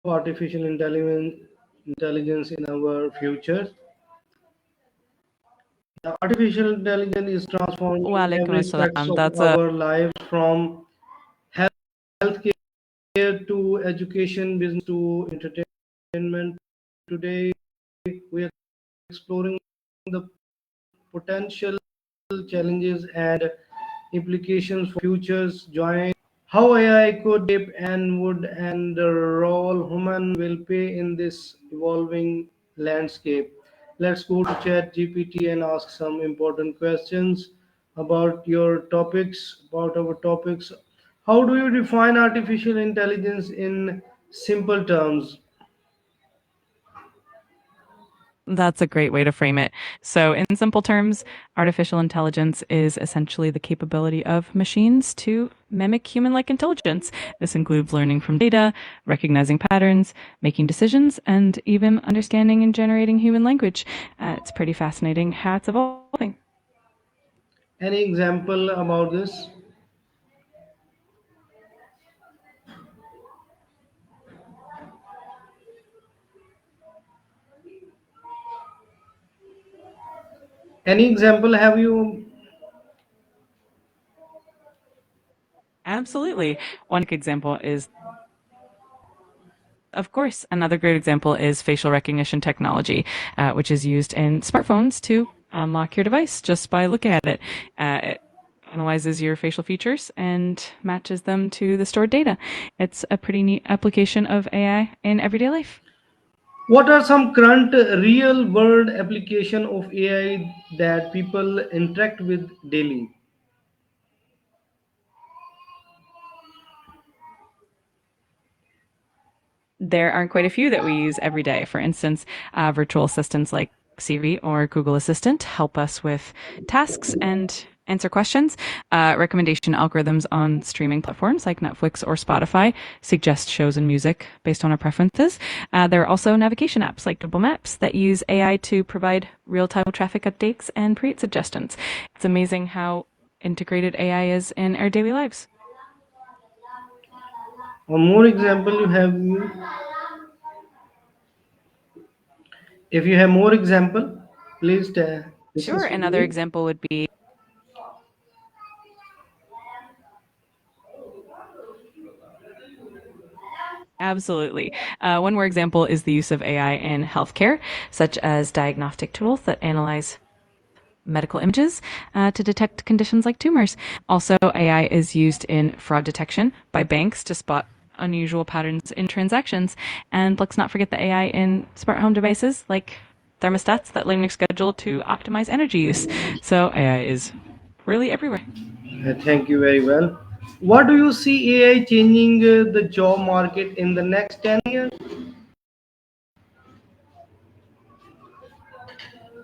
artificial intelligence in our future. The artificial intelligence is transforming Walaikum every aspects assalam. of That's a our lives from healthcare to education, business to entertainment. Today, we are exploring the potential challenges and implications for futures. Join how AI could shape and would and the role human will play in this evolving landscape. Let's go to Chat GPT and ask some important questions about our topics. How do you define artificial intelligence in simple terms? That's a great way to frame it. So, in simple terms, artificial intelligence is essentially the capability of machines to mimic human like intelligence. This includes learning from data, recognizing patterns, making decisions, and even understanding and generating human language. It's pretty fascinating how it's evolving. Any example about this? Any example have you? Absolutely. One example is, of course, another great example is facial recognition technology, which is used in smartphones to unlock your device just by looking at it. It analyzes your facial features and matches them to the stored data. It's a pretty neat application of AI in everyday life. What are some current real world application of AI that people interact with daily? There are quite a few that we use every day. For instance, virtual assistants like Siri or Google Assistant help us with tasks and answer questions. Recommendation algorithms on streaming platforms like Netflix or Spotify suggest shows and music based on our preferences. There are also navigation apps like Google Maps that use AI to provide real-time traffic updates and pre suggestions. It's amazing how integrated AI is in our daily lives. One more example you have, if you have more example, please Sure, discuss with another me. example would be absolutely. One more example is the use of AI in healthcare, such as diagnostic tools that analyze medical images to detect conditions like tumors. Also, AI is used in fraud detection by banks to spot unusual patterns in transactions. And let's not forget the AI in smart home devices like thermostats that learn your schedule to optimize energy use. So AI is really everywhere. Thank you very well. What do you see AI changing the job market in the next 10 years?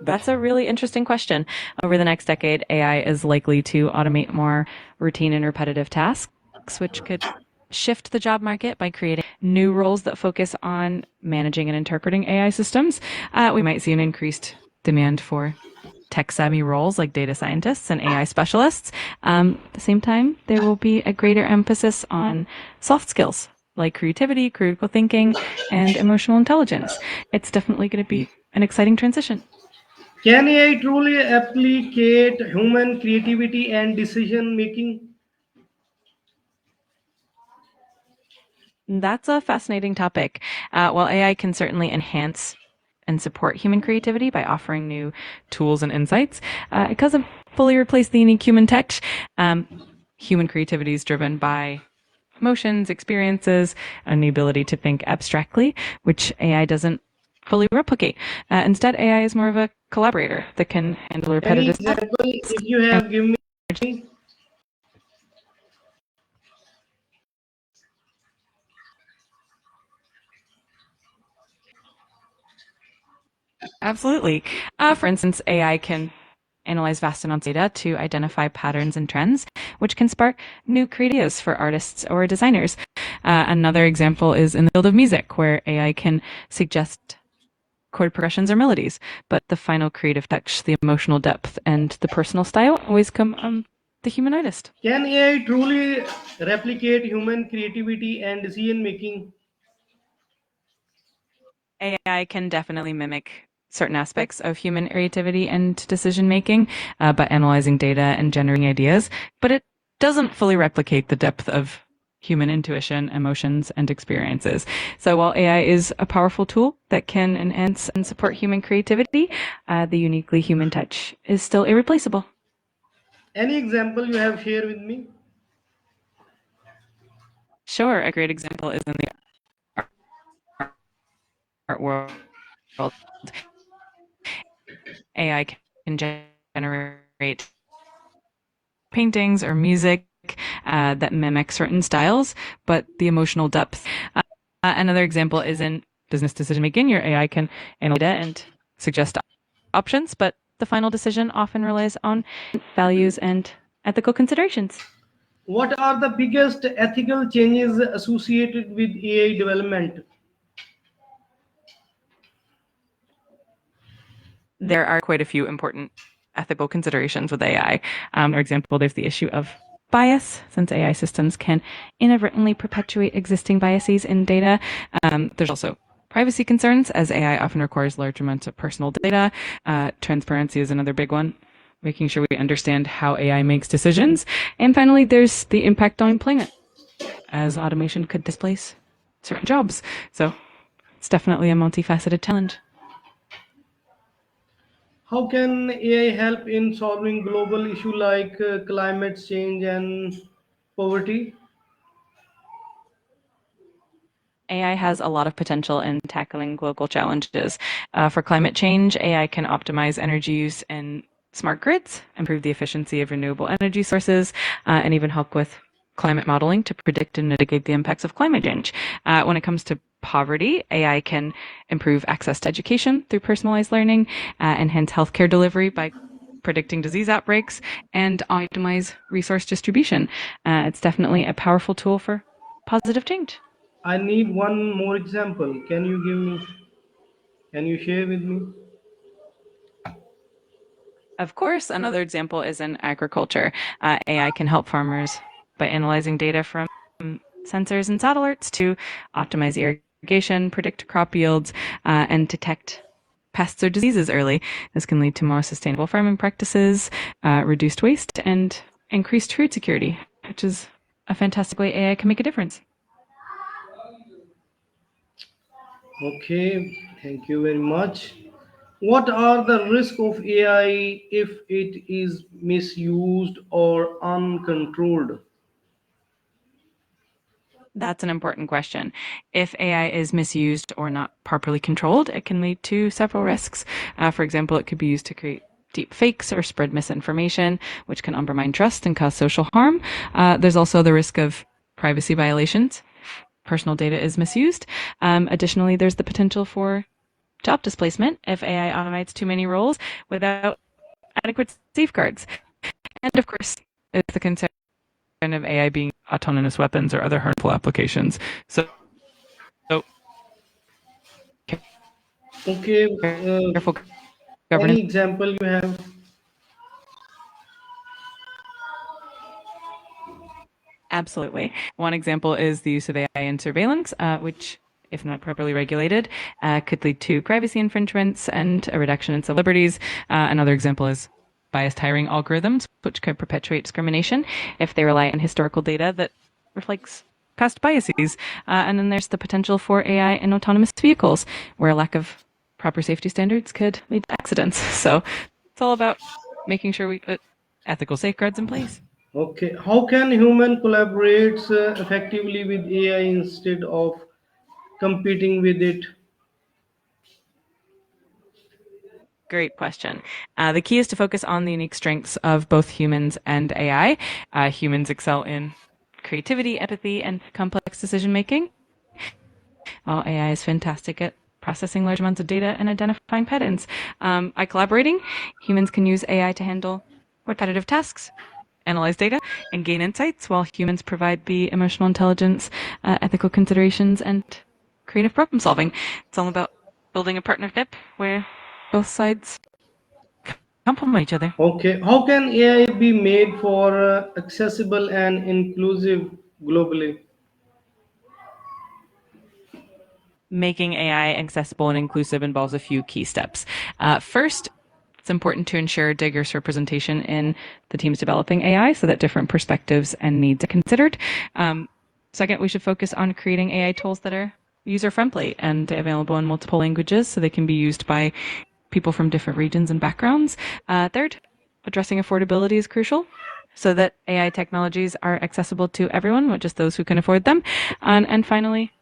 That's a really interesting question. Over the next decade, AI is likely to automate more routine and repetitive tasks, which could shift the job market by creating new roles that focus on managing and interpreting AI systems. We might see an increased demand for tech savvy roles like data scientists and AI specialists. At the same time, there will be a greater emphasis on soft skills like creativity, critical thinking, and emotional intelligence. It's definitely going to be an exciting transition. Can AI truly applicate human creativity and decision making? That's a fascinating topic. While AI can certainly enhance and support human creativity by offering new tools and insights, it doesn't fully replace the unique human touch. Um, Human creativity is driven by emotions, experiences, and the ability to think abstractly, which AI doesn't fully replicate. Instead, AI is more of a collaborator that can handle Any repetitive tasks. example if you have given me? Absolutely. For instance, AI can analyze vast amounts of data to identify patterns and trends, which can spark new creative ideas for artists or designers. Another example is in the field of music, where AI can suggest chord progressions or melodies, but the final creative touch, the emotional depth, and the personal style always come from the human artist. Can AI truly replicate human creativity and decision making? AI can definitely mimic certain aspects of human creativity and decision making by analyzing data and generating ideas, but it doesn't fully replicate the depth of human intuition, emotions, and experiences. So while AI is a powerful tool that can enhance and support human creativity, the uniquely human touch is still irreplaceable. Any example you have shared with me? Sure, a great example is in the art world. AI can generate paintings or music that mimic certain styles, but the emotional depth. Another example is in business decision making. Your AI can analyze data and suggest options, but the final decision often relies on values and ethical considerations. What are the biggest ethical changes associated with AI development? There are quite a few important ethical considerations with AI. For example, there's the issue of bias, since AI systems can inadvertently perpetuate existing biases in data. There's also privacy concerns, as AI often requires large amounts of personal data. Transparency is another big one, making sure we understand how AI makes decisions. And finally, there's the impact on employment, as automation could displace certain jobs. So it's definitely a multifaceted challenge. How can AI help in solving global issues like climate change and poverty? AI has a lot of potential in tackling global challenges. For climate change, AI can optimize energy use in smart grids, improve the efficiency of renewable energy sources, and even help with climate modeling to predict and mitigate the impacts of climate change. When it comes to poverty, AI can improve access to education through personalized learning, enhance healthcare delivery by predicting disease outbreaks, and optimize resource distribution. It's definitely a powerful tool for positive change. I need one more example. Can you give me? Can you share with me? Of course, another example is in agriculture. AI can help farmers by analyzing data from sensors and satellites to optimize irrigation, predict crop yields, and detect pests or diseases early. This can lead to more sustainable farming practices, reduced waste, and increased food security, which is a fantastic way AI can make a difference. Okay, thank you very much. What are the risks of AI if it is misused or uncontrolled? That's an important question. If AI is misused or not properly controlled, it can lead to several risks. For example, it could be used to create deep fakes or spread misinformation, which can undermine trust and cause social harm. There's also the risk of privacy violations. Personal data is misused. Additionally, there's the potential for job displacement if AI automates too many roles without adequate safeguards. And of course, it's the concern of AI being autonomous weapons or other harmful applications. So Okay, careful any governance. example you have? Absolutely. One example is the use of AI in surveillance, which, if not properly regulated, could lead to privacy infringements and a reduction in civil liberties. Another example is biased hiring algorithms, which could perpetuate discrimination if they rely on historical data that reflects past biases. And then there's the potential for AI in autonomous vehicles, where a lack of proper safety standards could lead to accidents. So it's all about making sure we put ethical safeguards in place. Okay, how can human collaborate effectively with AI instead of competing with it? Great question. The key is to focus on the unique strengths of both humans and AI. Humans excel in creativity, empathy, and complex decision making, while AI is fantastic at processing large amounts of data and identifying patterns. By collaborating, humans can use AI to handle repetitive tasks, analyze data, and gain insights, while humans provide the emotional intelligence, ethical considerations, and creative problem solving. It's all about building a partnership where both sides complement each other. Okay, how can AI be made for accessible and inclusive globally? making AI accessible and inclusive involves a few key steps. First, it's important to ensure diverse representation in the teams developing AI so that different perspectives and needs are considered. Second, we should focus on creating AI tools that are user-friendly and available in multiple languages so they can be used by people from different regions and backgrounds. Third, addressing affordability is crucial so that AI technologies are accessible to everyone, not just those who can afford them. And finally,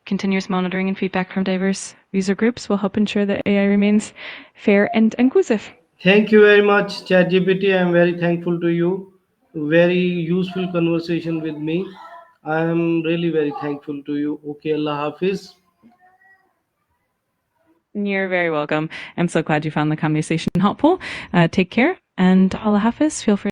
continuous monitoring and feedback from diverse user groups will help ensure that AI remains fair and inclusive. Thank you very much, ChatGPT. I'm very thankful to you. Very useful conversation with me. I am really very thankful to you. Okay, Allah Hafiz. You're very welcome. I'm so glad you found the conversation helpful. Take care, and Allah Hafiz. Feel free